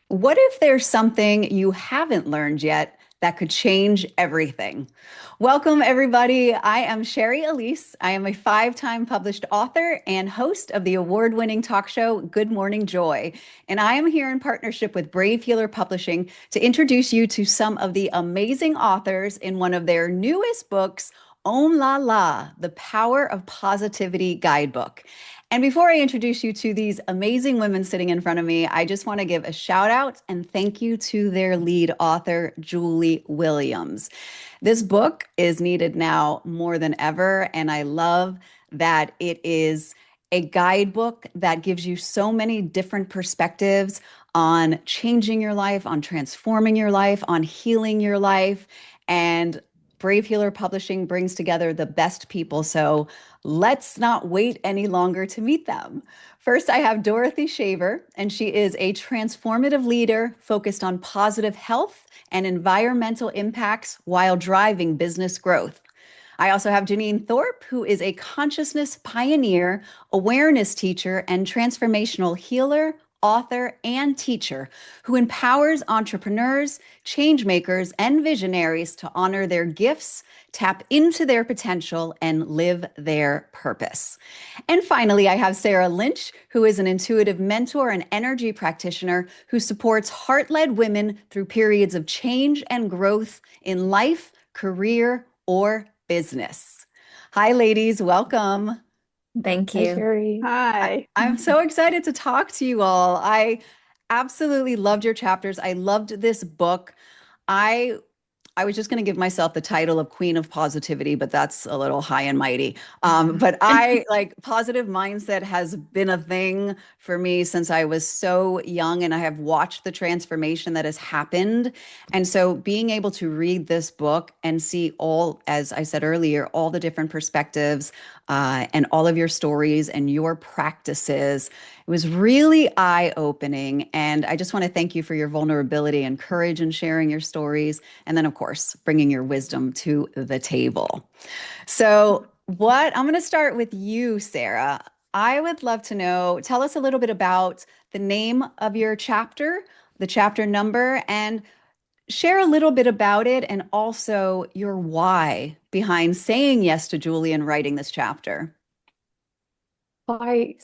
What if there's something you haven't learned yet that could change everything? Welcome, everybody. I am Sherry Elise. I am a five-time published author and host of the award-winning talk show Good Morning Joy. And I am here in partnership with Brave Healer Publishing to introduce you to some of the amazing authors in one of their newest books, Om La La, The Power of Positivity Guidebook. And before I introduce you to these amazing women sitting in front of me, I just want to give a shout out and thank you to their lead author, Julie Williams. This book is needed now more than ever, and I love that it is a guidebook that gives you so many different perspectives on changing your life, on transforming your life, on healing your life. And Brave Healer Publishing brings together the best people. So let's not wait any longer to meet them. First, I have Dorothy Shaver, and she is a transformative leader focused on positive health and environmental impacts while driving business growth. I also have Janine Thorpe, who is a consciousness pioneer, awareness teacher, and transformational healer, author, and teacher who empowers entrepreneurs, change makers, and visionaries to honor their gifts, tap into their potential, and live their purpose. And finally, I have Sarah Lynch, who is an intuitive mentor and energy practitioner who supports heart-led women through periods of change and growth in life, career, or business. Hi, ladies. Welcome. Thank Hi, you. Sherry. Hi. I'm so excited to talk to you all. I absolutely loved your chapters. I loved this book. I I was just going to give myself the title of Queen of Positivity, but that's a little high and mighty. But I like positive mindset has been a thing for me since I was so young, and I have watched the transformation that has happened. And so being able to read this book and see all, as I said earlier, all the different perspectives and all of your stories and your practices, it was really eye-opening. And I just want to thank you for your vulnerability and courage in sharing your stories. And then, of course, bringing your wisdom to the table. So, what I'm going to start with you, Sarah. I would love to know, tell us a little bit about the name of your chapter, the chapter number, and share a little bit about it and also your why behind saying yes to Julie and writing this chapter. Hi.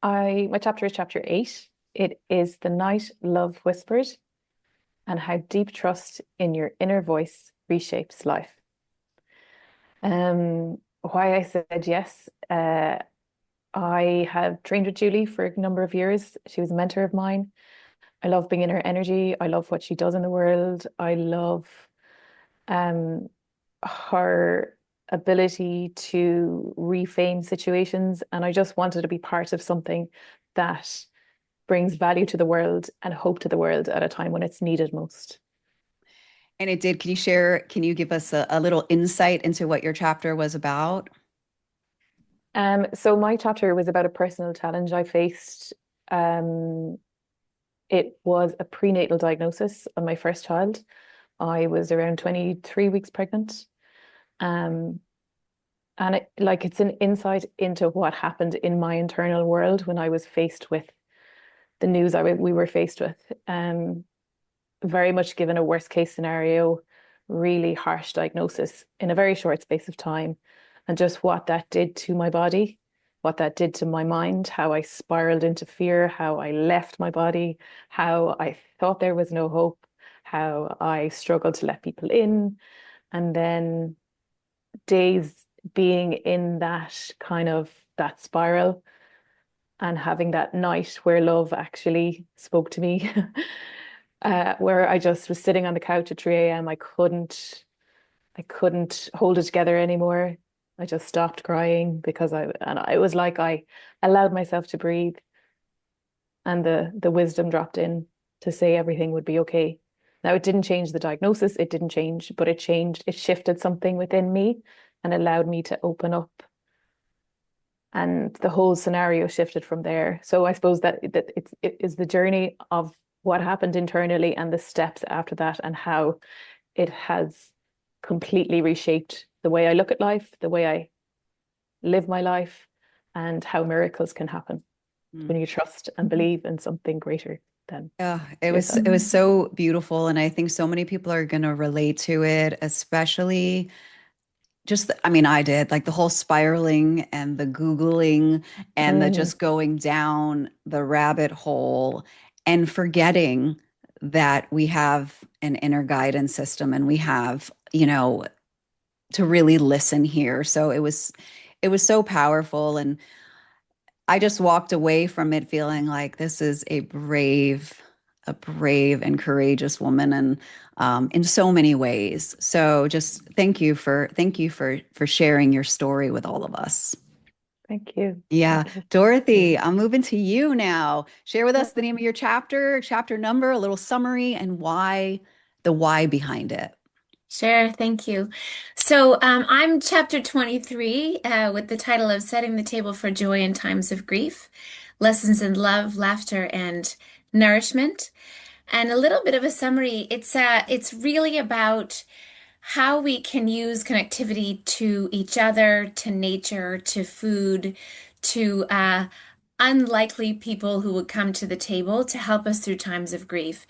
My chapter is chapter 8. It is The Night Love Whispered and How Deep Trust in Your Inner Voice Reshapes Life. Why I said yes. I have trained with Julie for a number of years. She was a mentor of mine. I love being in her energy. I love what she does in the world. I love um, her ability to reframe situations. And I just wanted to be part of something that brings value to the world and hope to the world at a time when it's needed most. And it did. Can you share, can you give us a little insight into what your chapter was about? So my chapter was about a personal challenge I faced. Um, it was a prenatal diagnosis of my first child. I was around 23 weeks pregnant. Um, And it's an insight into what happened in my internal world when I was faced with the news we were faced with. Very much given a worst case scenario, really harsh diagnosis in a very short space of time, and just what that did to my body, what that did to my mind, how I spiraled into fear, how I left my body, how I thought there was no hope, how I struggled to let people in, and then days being in that kind of that spiral and having that night where love actually spoke to me, where I just was sitting on the couch at 3 a.m. I couldn't hold it together anymore. I just stopped crying because it was like I allowed myself to breathe, and the wisdom dropped in to say everything would be okay. Now, it didn't change the diagnosis, it didn't change, but it shifted something within me and allowed me to open up. And the whole scenario shifted from there. So I suppose that it is the journey of what happened internally and the steps after that, and how it has completely reshaped the way I look at life, the way I live my life, and how miracles can happen when you trust and believe in something greater. than It was yourself. so beautiful, and I think so many people are going to relate to it, especially I mean, I did like the whole spiraling and the Googling and the Mm, just going down the rabbit hole and forgetting that we have an inner guidance system and we have, to really listen here. So it was so powerful. And I just walked away from it feeling like this is a brave and courageous woman, and in so many ways. So just thank you for sharing your story with all of us. thank you. Yeah, Thank you. Dorothy, I'm moving to you now. Share with us the name of your chapter number, a little summary, and the why behind it. Sure, thank you. So I'm chapter 23 with the title of Setting the Table for Joy in Times of Grief, Lessons in Love, Laughter, and Nourishment. And a little bit of a summary. It's really about how we can use connectivity to each other, to nature, to food, to unlikely people who would come to the table to help us through times of grief.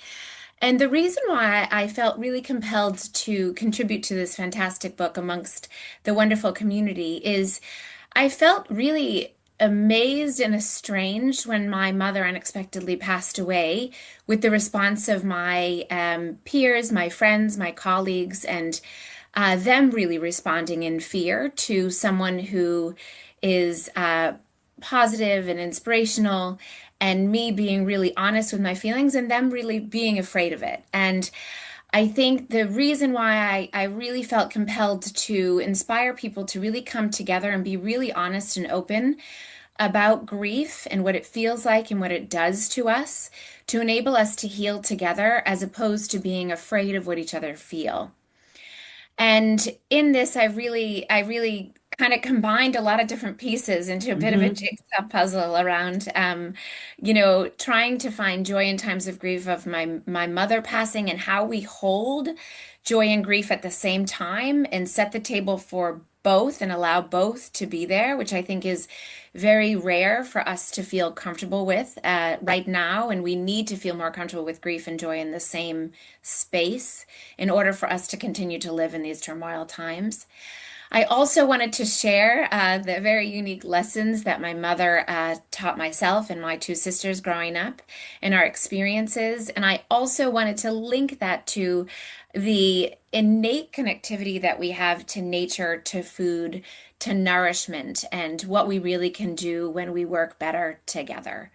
And the reason why I felt really compelled to contribute to this fantastic book amongst the wonderful community is I felt really amazed and estranged when my mother unexpectedly passed away with the response of my peers, my friends, my colleagues, and them really responding in fear to someone who is positive and inspirational, and me being really honest with my feelings and them really being afraid of it. And I think the reason why I really felt compelled to inspire people to really come together and be really honest and open about grief and what it feels like and what it does to us to enable us to heal together as opposed to being afraid of what each other feel. And in this, I really kind of combined a lot of different pieces into a bit of a Mhm. jigsaw puzzle around, trying to find joy in times of grief of my mother passing and how we hold joy and grief at the same time and set the table for both and allow both to be there, which I think is very rare for us to feel comfortable with right now. And we need to feel more comfortable with grief and joy in the same space in order for us to continue to live in these turmoil times. I also wanted to share the very unique lessons that my mother taught myself and my two sisters growing up and our experiences. And I also wanted to link that to the innate connectivity that we have to nature, to food, to nourishment, and what we really can do when we work better together.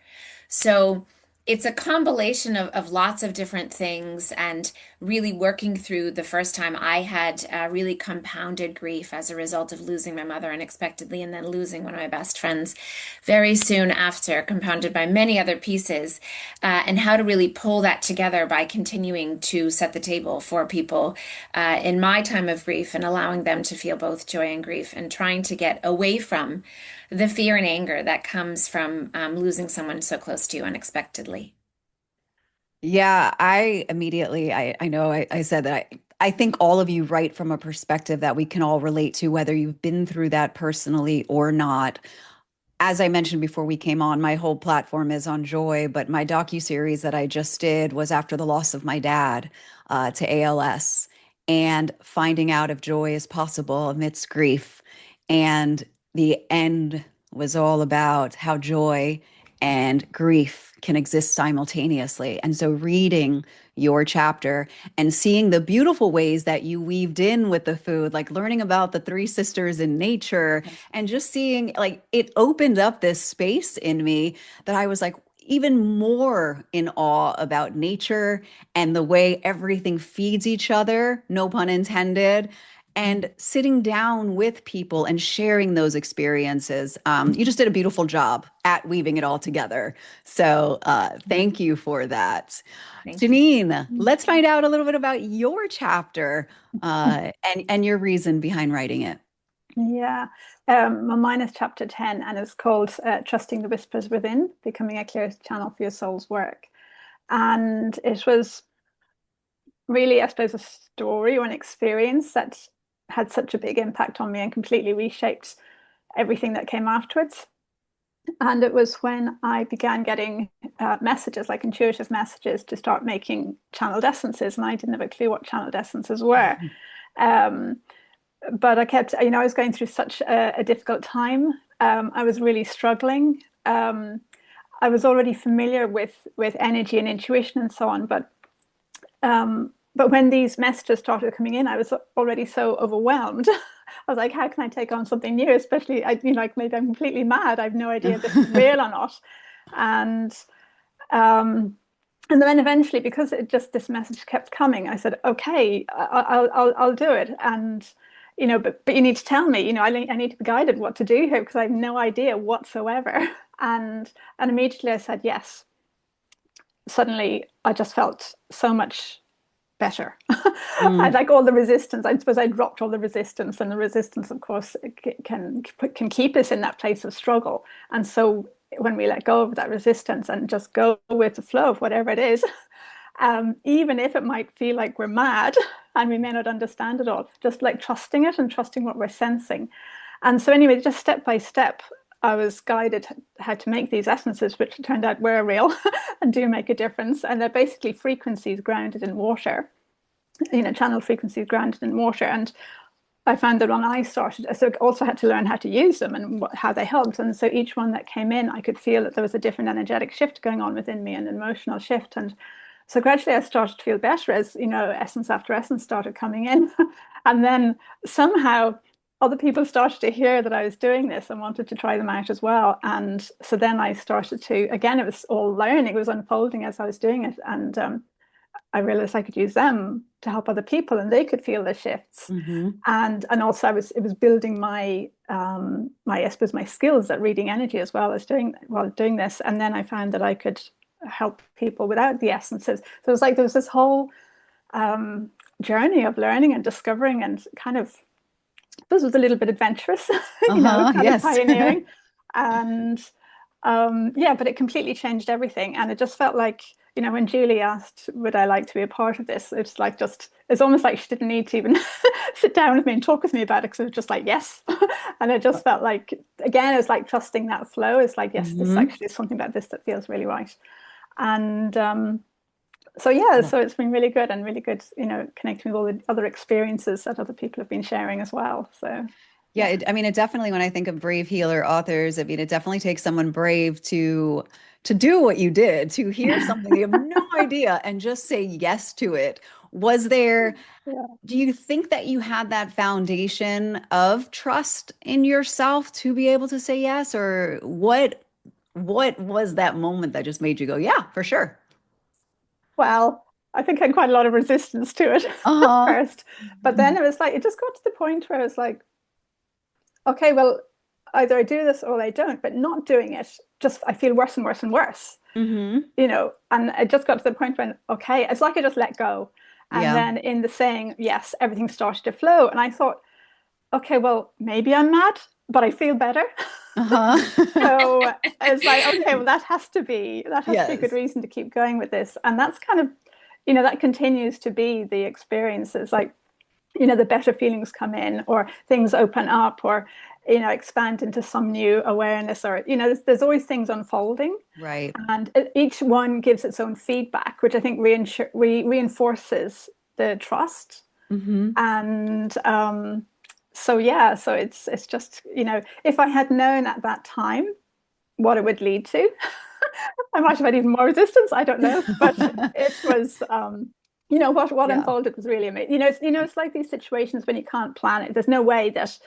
So it's a combination of lots of different things and really working through the first time I had really compounded grief as a result of losing my mother unexpectedly and then losing one of my best friends very soon after, compounded by many other pieces, and how to really pull that together by continuing to set the table for people in my time of grief and allowing them to feel both joy and grief and trying to get away from the fear and anger that comes from losing someone so close to you unexpectedly. Yeah, I know I said that I think all of you write from a perspective that we can all relate to, whether you've been through that personally or not. As I mentioned before we came on, my whole platform is on joy, but my docu-series that I just did was after the loss of my dad to ALS and finding out if joy is possible amidst grief. And the end was all about how joy and grief can exist simultaneously. And so reading your chapter and seeing the beautiful ways that you weaved in with the food, like learning about the three sisters in nature and just seeing like it opened up this space in me that I was like even more in awe about nature and the way everything feeds each other, no pun intended. And sitting down with people and sharing those experiences. You just did a beautiful job at weaving it all together. So thank you for that. Thank you. Janine, let's find out a little bit about your chapter and your reason behind writing it. Yeah, mine is chapter 10 and it's called Trusting the Whispers Within, Becoming a Clear Channel for Your Soul's Work. And it was really, I suppose, a story or an experience that had such a big impact on me and completely reshaped everything that came afterwards. And it was when I began getting messages, like intuitive messages, to start making channeled essences. And I didn't have a clue what channeled essences were. Um, but I kept, I was going through such a difficult time. I was really struggling. I was already familiar with energy and intuition and so on, but when these messages started coming in, I was already so overwhelmed. I was like, how can I take on something new? Especially, like maybe I'm completely mad. I have no idea if this is real or not. And um, and then eventually, because this message kept coming, I said, okay, I'll do it. And but you need to tell me. I need to be guided what to do here because I have no idea whatsoever. And immediately I said yes. Suddenly, I just felt so much better. I Mm, like all the resistance. I suppose I dropped all the resistance, and the resistance, of course, can keep us in that place of struggle. And so when we let go of that resistance and just go with the flow of whatever it is, even if it might feel like we're mad and we may not understand it all, just like trusting it and trusting what we're sensing. And so anyway, just step by step, I was guided how to make these essences, which turned out were real and do make a difference. And they're basically frequencies grounded in water, channel frequencies grounded in water. And I found that when I started, so I also had to learn how to use them and how they helped. And so each one that came in, I could feel that there was a different energetic shift going on within me, an emotional shift. And so gradually I started to feel better as, essence after essence started coming in. And then somehow other people started to hear that I was doing this and wanted to try them out as well. And so then I started to, again, it was all learning, it was unfolding as I was doing it. And I realized I could use them to help other people and they could feel the shifts. mhm. And also it was building my I suppose my skills at reading energy as well as doing this. And then I found that I could help people without the essences. So it was like there was this whole journey of learning and discovering and kind of this was a little bit adventurous, kind of Yes. pioneering. And yeah, but it completely changed everything. And it just felt like, when Julie asked, would I like to be a part of this? It's almost like she didn't need to even sit down with me and talk with me about it because it was just like, yes. And it just felt like, again, it's like trusting that flow. It's like, yes, this Hmm. actually is something about this that feels really right. And so yeah, so it's been really good and really good, connecting with all the other experiences that other people have been sharing as well. So Yeah, yeah. I mean, it definitely, when I think of brave healer authors, I mean, it definitely takes someone brave to do what you did, to hear something you have no idea and just say yes to it. Was there, Yeah. do you think that you had that foundation of trust in yourself to be able to say yes, or what was that moment that just made you go, yeah, for sure? Well, I think I had quite a lot of resistance to it at Uh-huh. first. But then it was like, it just got to the point where it's like, okay, well, either I do this or I don't, but not doing it, just I feel worse and worse and worse, Hmm. and it just got to the point when, okay, it's like I just let go. And Yeah. then in the saying, yes, everything started to flow. And I thought, okay, well, maybe I'm mad, but I feel better. Uh-huh. So it's like, okay, well, that has to be a good Yes. reason to keep going with this. And that's kind of, that continues to be the experiences. Like, the better feelings come in, or things open up, or expand into some new awareness, or there's always things unfolding, Right. and each one gives its own feedback, which I think reinforces the trust. Hmm. And so yeah, so it's just if I had known at that time what it would lead to, I might have had even more resistance. I don't know, but it was what Yeah. unfolded was really amazing. It's like these situations when you can't plan it. There's no way that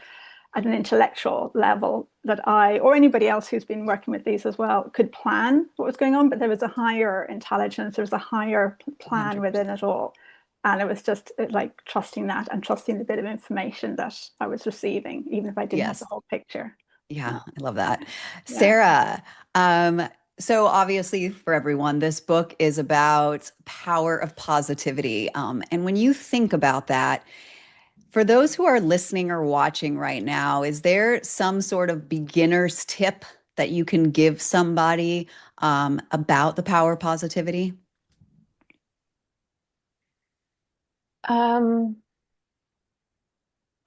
at an intellectual level that I or anybody else who's been working with these as well could plan what was going on, but there was a higher intelligence, there was a higher plan within 100%. it all. And it was just like trusting that and trusting the bit of information that I was receiving, even if I didn't have the Yes. whole picture. Yeah, I love that. Yeah. Sarah, um, so obviously for everyone, this book is about power of positivity. And when you think about that, for those who are listening or watching right now, is there some sort of beginner's tip that you can give somebody about the power of positivity? Um,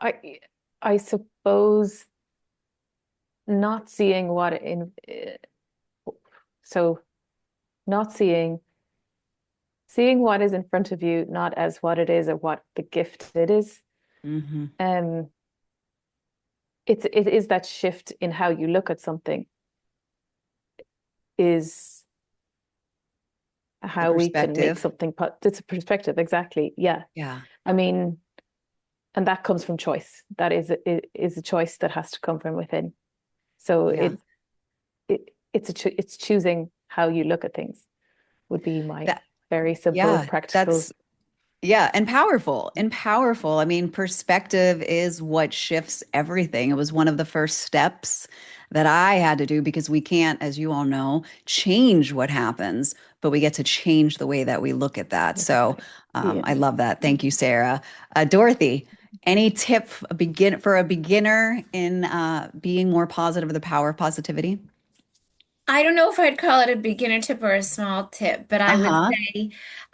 I I suppose not seeing what in so not seeing what is in front of you, not as what it is or what the gift it is. Hmm. Um, it is that shift in how you look at something is The how we can make perspective. something it's a perspective, exactly. Yeah. Yeah. I mean, and that comes from choice. That is a choice that has to come from within. So Yeah. it's choosing how you look at things would be my That, very simple, yeah, practical. that's yeah, and powerful, and powerful. I mean, perspective is what shifts everything. It was one of the first steps that I had to do because we can't, as you all know, change what happens, but we get to change the way that we look at that. Look at So that. Yeah. I love that. Thank you, Sarah. Dorothy, any tip for a beginner in being more positive, the power of positivity? I don't know if I'd call it a beginner tip or a small tip, but Uh-huh.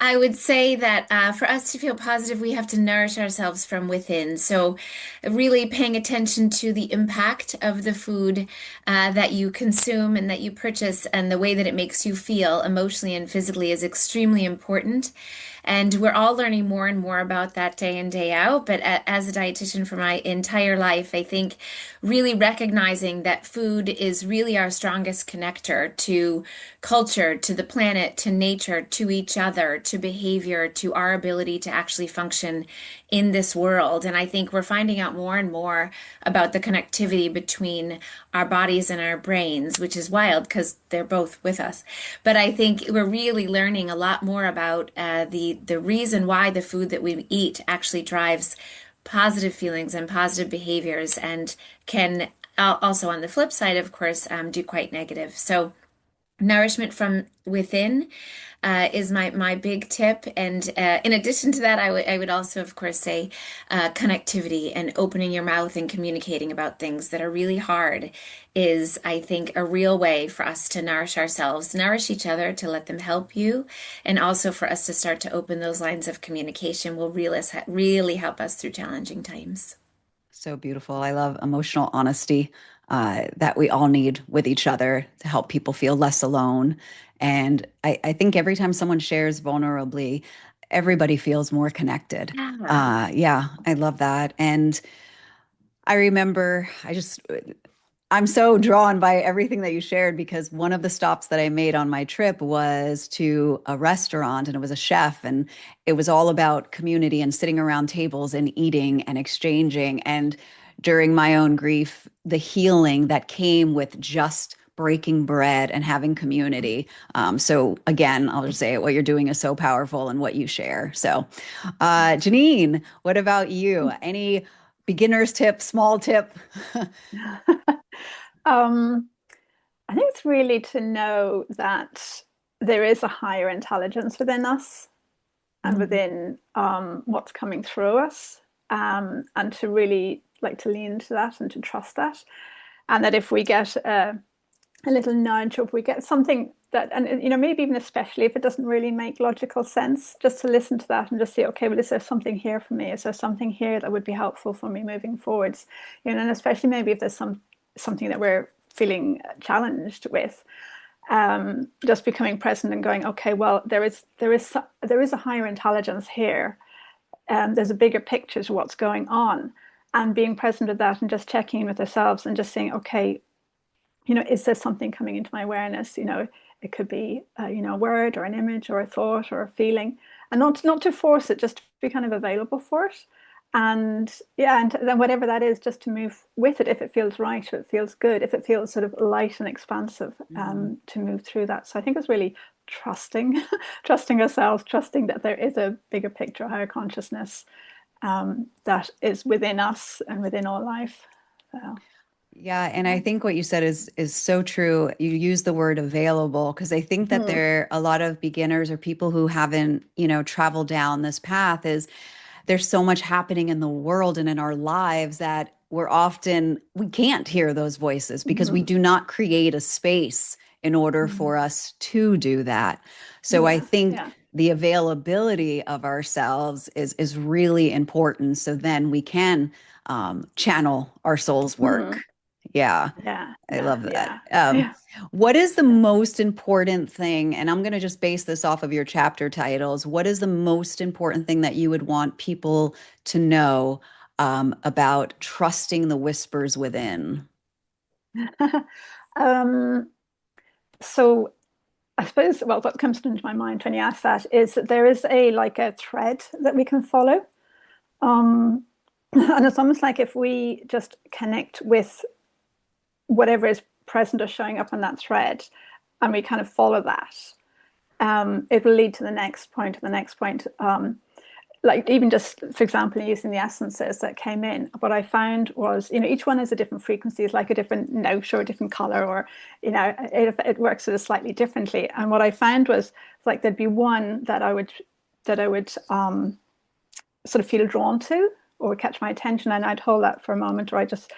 I would say that for us to feel positive, we have to nourish ourselves from within. So, really paying attention to the impact of the food that you consume and that you purchase, and the way that it makes you feel emotionally and physically is extremely important. And we're all learning more and more about that day in, day out. But as a dietitian for my entire life, I think really recognizing that food is really our strongest connector to culture, to the planet, to nature, to each other, to behavior, to our ability to actually function in this world. And I think we're finding out more and more about the connectivity between our bodies and our brains, which is wild because they're both with us. But I think we're really learning a lot more about the reason why the food that we eat actually drives positive feelings and positive behaviors, and can also, on the flip side, of course, do quite negative. So nourishment from within is my big tip. And in addition to that, I would also, of course, say connectivity and opening your mouth and communicating about things that are really hard is, I think, a real way for us to nourish ourselves, nourish each other, to let them help you, and also for us to start to open those lines of communication will really help us through challenging times. So beautiful. I love emotional honesty that we all need with each other to help people feel less alone. And I think every time someone shares vulnerably, everybody feels more connected. Yeah. Yeah, I love that. And I remember I'm so drawn by everything that you shared because one of the stops that I made on my trip was to a restaurant and it was a chef and it was all about community and sitting around tables and eating and exchanging. And during my own grief, the healing that came with just breaking bread and having community. So again, I'll just say it, what you're doing is so powerful and what you share. So, Janine, what about you? Any beginner's tip, small tip? Um, I think it's really to know that there is a higher intelligence within us and Mhm. within what's coming through us, and to really like to lean into that and to trust that, and that if we get a little nudge, or if we get something that, and maybe even especially if it doesn't really make logical sense, just to listen to that and just say, okay, well, is there something here for me? Is there something here that would be helpful for me moving forwards? And especially maybe if there's something that we're feeling challenged with, just becoming present and going, okay, well, there is a higher intelligence here. There's a bigger picture to what's going on, and being present with that and just checking in with ourselves and just saying, okay, is there something coming into my awareness? It could be, a word or an image or a thought or a feeling, and not to force it, just to be kind of available for it. And yeah, and then whatever that is, just to move with it if it feels right, if it feels good, if it feels sort of light and expansive, Mhm. to move through that. So I think it's really trusting, trusting ourselves, trusting that there is a bigger picture, a higher consciousness, that is within us and within all life. So, Yeah, and I think what you said is so true. You use the word available because I think that mhm, there are a lot of beginners or people who haven't, traveled down this path is there's so much happening in the world and in our lives that we can't hear those voices because we mhm. do not create a space in order Mm. for us to do that. So I Yeah, think yeah. the availability of ourselves is really important. So then we can channel our soul's Mhm. work. Yeah. Yeah, I yeah, love that. yeah, yeah. What is the most important thing? And I'm going to just base this off of your chapter titles. What is the most important thing that you would want people to know about trusting the whispers within? Um, so I suppose, well, what comes into my mind when you ask that is that there is a like a thread that we can follow. Um, and it's almost like if we just connect with whatever is present or showing up on that thread, and we kind of follow that, it will lead to the next point, the next point. Like even just for example using the essences that came in, what I found was, each one has a different frequency. It's like a different note or a different color, or it works sort of slightly differently. And what I found was like there'd be one that I would sort of feel drawn to or would catch my attention, and I'd hold that for a moment, or I just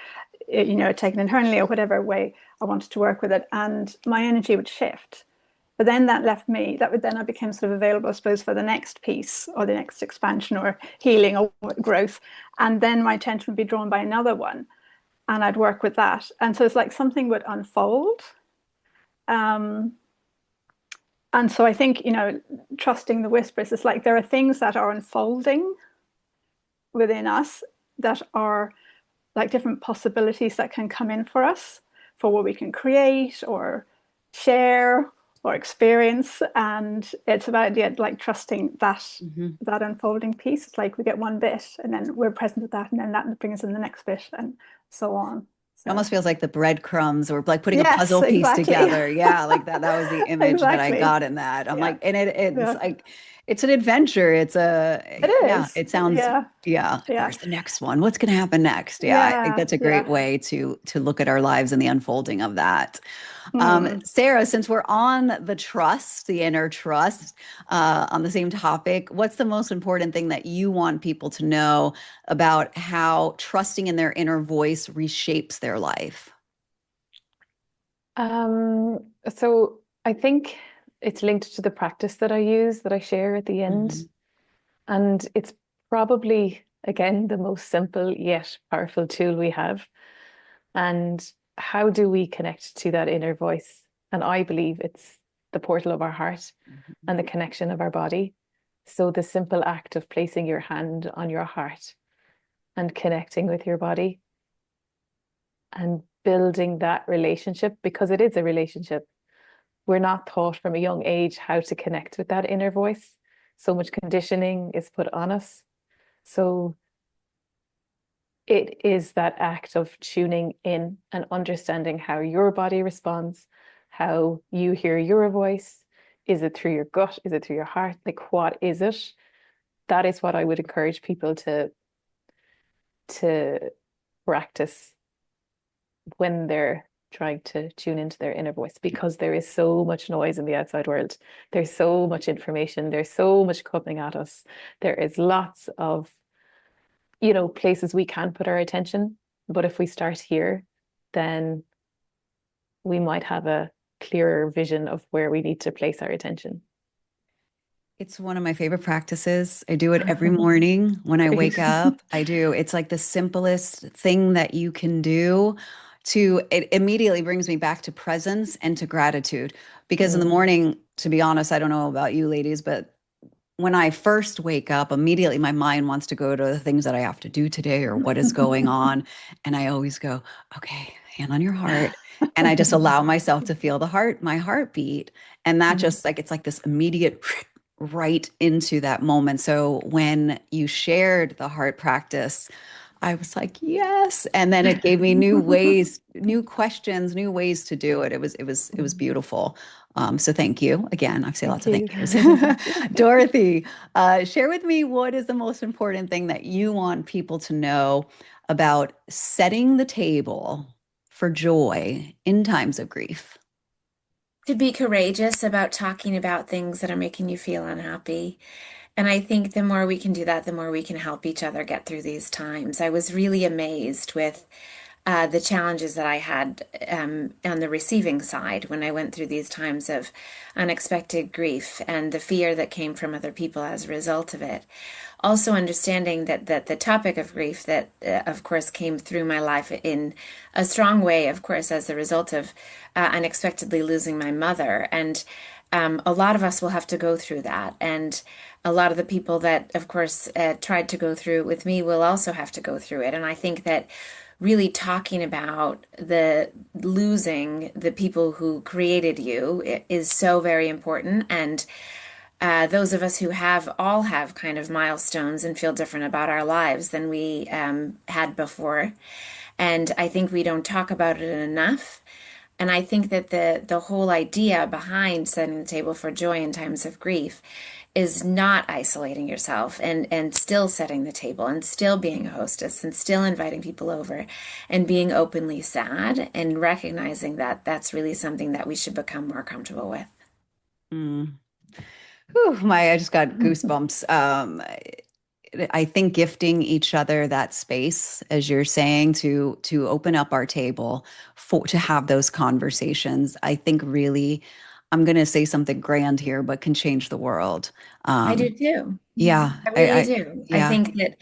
take it internally or whatever way I wanted to work with it, and my energy would shift. But then that left me, that would then I became sort of available, I suppose, for the next piece or the next expansion or healing or growth. And then my attention would be drawn by another one, and I'd work with that. And so it's like something would unfold. Um, and so I think, trusting the whispers is like there are things that are unfolding within us that are like different possibilities that can come in for us for what we can create or share or experience. And it's about like trusting Mhm. that unfolding piece. It's like we get one bit and then we're present with that, and then that brings us in the next bit and so on. It So almost feels like the breadcrumbs or like putting a yes, puzzle piece exactly. together. Yeah, like that. That was the image that I Exactly. got in that. I'm Yeah. like, and it's Yeah. like, it's an adventure. It Yeah, is. it sounds, Yeah. yeah, Yeah. where's the next one? What's going to happen next? Yeah, I think Yeah. that's a great Yeah. way to look at our lives and the unfolding of that. Hmm. Sarah, since we're on the trust, the inner trust, on the same topic, what's the most important thing that you want people to know about how trusting in their inner voice reshapes their life? So I think it's linked to the practice that I use, that I share at the end. Mhm. And it's probably, again, the most simple yet powerful tool we have. And how do we connect to that inner voice? And I believe it's the portal of our heart and the connection of our body. So the simple act of placing your hand on your heart and connecting with your body and building that relationship, because it is a relationship. We're not taught from a young age how to connect with that inner voice. So much conditioning is put on us. So it is that act of tuning in and understanding how your body responds, how you hear your voice. Is it through your gut? Is it through your heart? Like, what is it? That is what I would encourage people to practice when they're trying to tune into their inner voice, because there is so much noise in the outside world. There's so much information. There's so much coming at us. There is lots of places we can put our attention. But if we start here, then we might have a clearer vision of where we need to place our attention. It's one of my favorite practices. I do it every morning when I wake Great. up. I do. It's like the simplest thing that you can do it immediately brings me back to presence and to gratitude. Because in the Mm, morning, to be honest, I don't know about you ladies, but when I first wake up, immediately my mind wants to go to the things that I have to do today or what is going on. And I always go, okay, hand on your heart. And I just allow myself to feel my heartbeat. And that mm. just like, it's like this immediate right into that moment. So when you shared the heart practice, I was like, yes. And then it gave me new ways, new questions, new ways to do it. It was beautiful. So thank you again. I say Thank lots of you. thank yous. Dorothy, share with me what is the most important thing that you want people to know about setting the table for joy in times of grief. To be courageous about talking about things that are making you feel unhappy. And I think the more we can do that, the more we can help each other get through these times. I was really amazed with the challenges that I had on the receiving side when I went through these times of unexpected grief and the fear that came from other people as a result of it. Also understanding that the topic of grief that of course came through my life in a strong way, of course, as a result of unexpectedly losing my mother. And a lot of us will have to go through that. And a lot of the people that, of course, tried to go through it with me will also have to go through it. And I think that really talking about the losing the people who created you is so very important. And those of us who have all have kind of milestones and feel different about our lives than we had before. And I think we don't talk about it enough. And I think that the whole idea behind setting the table for joy in times of grief is not isolating yourself and still setting the table and still being a hostess and still inviting people over and being openly sad and recognizing that that's really something that we should become more comfortable with. Mm. Whew, I just got goosebumps. I think gifting each other that space, as you're saying, to open up our table for to have those conversations, I think really, I'm going to say something grand here, but can change the work. I do Um, too. yeah, I really I do. I yeah, think that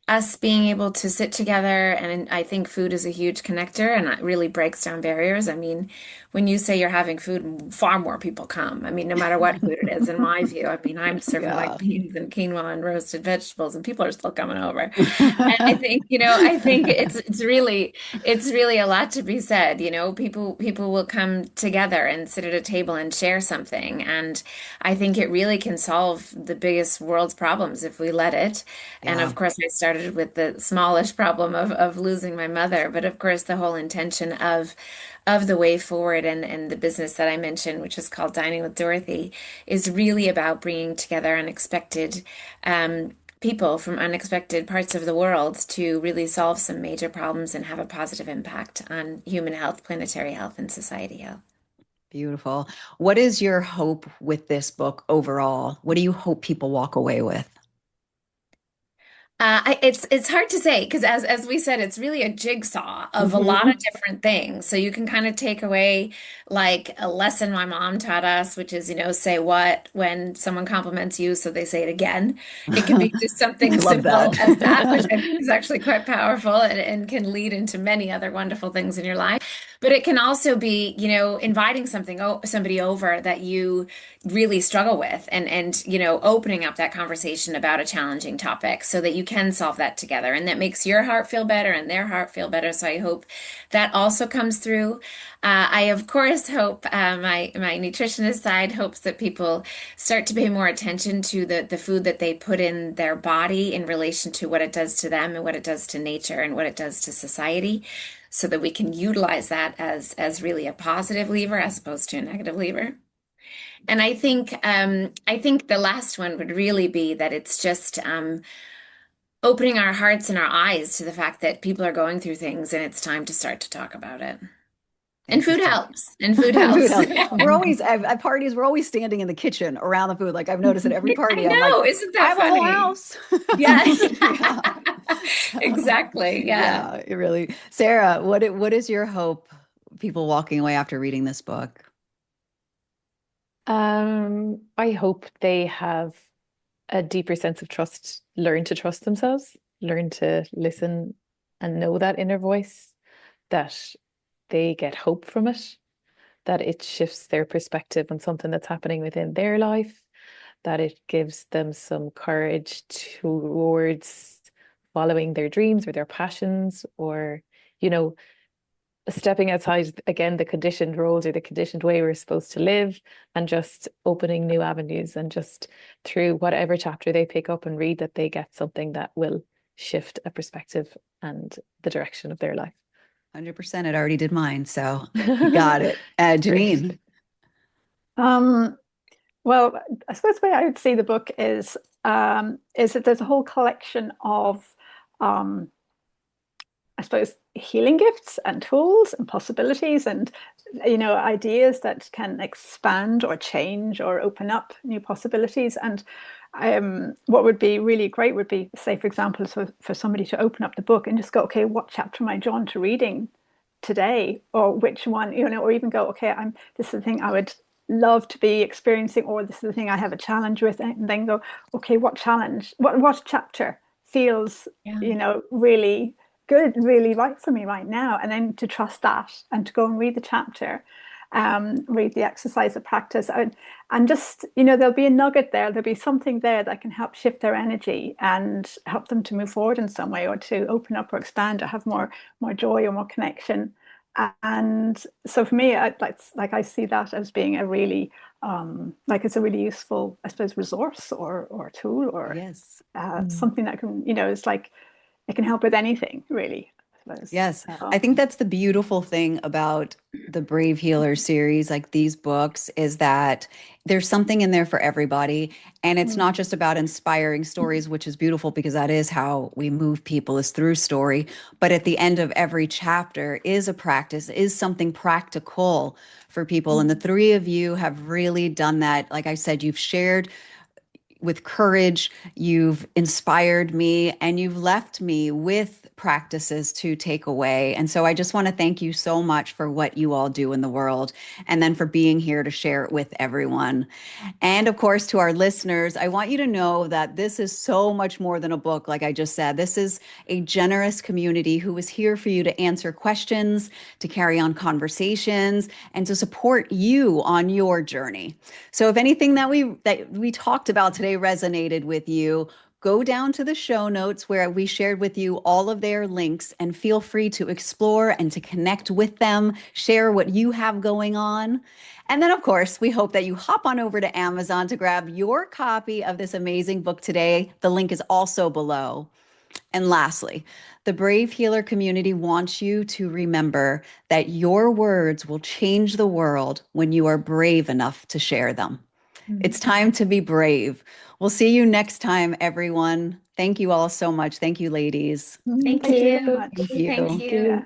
us being able to sit together, and I think food is a huge connector and it really breaks down barriers. I mean, when you say you're having food, far more people come. I mean, no matter what food it is, in my view. I mean, I'm serving like yeah. beans and quinoa and roasted vegetables, and people are still coming over. And I think, I think it's really a lot to be said. People will come together and sit at a table and share something. And I think it really can solve the biggest world's problems if we let it. And Yeah, of course, I started with the smallish problem of losing my mother, but of course, the whole intention of the way forward and the business that I mentioned, which is called Dining with Dorothy, is really about bringing together unexpected people from unexpected parts of the world to really solve some major problems and have a positive impact on human health, planetary health, and society health. beautiful. What is your hope with this book overall? What do you hope people walk away with? It's hard to say because as we said, it's really a jigsaw of a lot of Hmm. different things. So you can kind of take away like a lesson my mom taught us, which is, say what when someone compliments you, so they say it again. It can be just I something love simple as that, which that. I think is actually quite powerful and can lead into many other wonderful things in your life. But it can also be, inviting somebody over that you really struggle with and opening up that conversation about a challenging topic so that you can solve that together and that makes your heart feel better and their heart feel better. So I hope that also comes through. I of course hope my nutritionist side hopes that people start to pay more attention to the food that they put in their body in relation to what it does to them and what it does to nature and what it does to society, so that we can utilize that as really a positive lever as opposed to a negative lever. And I think the last one would really be that it's just opening our hearts and our eyes to the fact that people are going through things and it's time to start to talk about it. And Thank you food so helps. And food much. Food helps. helps. We're always at parties, we're always standing in the kitchen around the food. Like I've noticed at every I party, I'm like, know, isn't I that have a whole funny? house. Yeah. Yeah. So, Exactly. Yeah. yeah, it really. Sarah, what is your hope people walking away after reading this book? I hope they have a deeper sense of trust, learn to trust themselves, learn to listen and know that inner voice, that they get hope from it, that it shifts their perspective on something that's happening within their life, that it gives them some courage towards following their dreams or their passions, or, you know, stepping outside again the conditioned roles or the conditioned way we're supposed to live, and just opening new avenues, and just through whatever chapter they pick up and read, that they get something that will shift a perspective and the direction of their life. 100%. It already did mine. So you got it. Great. Janine. Um, well, I suppose the way I would see the book is that there's a whole collection of um, I suppose healing gifts and tools and possibilities and ideas that can expand or change or open up new possibilities. And what would be really great would be, say, for example, so for somebody to open up the book and just go, okay, what chapter am I drawn to reading today, or which one, or even go, okay, this is the thing I would love to be experiencing, or this is the thing I have a challenge with, and then go, okay, what challenge, what chapter feels, Yeah. really good, really right for me right now, and then to trust that and to go and read the chapter, read the exercise of practice, and just, there'll be a nugget there, there'll be something there that can help shift their energy and help them to move forward in some way, or to open up or expand or have more joy or more connection. And so for me, I see that as being a really, it's a really useful, I suppose, resource or tool, or Yes. something that can, it's like it can help with anything, really, I suppose. Yes, I think that's the beautiful thing about the Brave Healer series, like these books, is that there's something in there for everybody. And it's not just about inspiring stories, which is beautiful because that is how we move people, is through story. But at the end of every chapter is a practice, is something practical for people. And the three of you have really done that. Like I said, you've shared with courage, you've inspired me, and you've left me with practices to take away. And so I just want to thank you so much for what you all do in the world, and then for being here to share it with everyone. And of course, to our listeners, I want you to know that this is so much more than a book. Like I just said, this is a generous community who is here for you to answer questions, to carry on conversations, and to support you on your journey. So if anything that we talked about today resonated with you, go down to the show notes where we shared with you all of their links, and feel free to explore and to connect with them, share what you have going on. And then, of course, we hope that you hop on over to Amazon to grab your copy of this amazing book today. The link is also below. And lastly, the Brave Healer community wants you to remember that your words will change the world when you are brave enough to share them. It's time to be brave. We'll see you next time, everyone. Thank you all so much. Thank you, ladies. Thank Thank you very you. much. Thank Thank you. Thank you. you.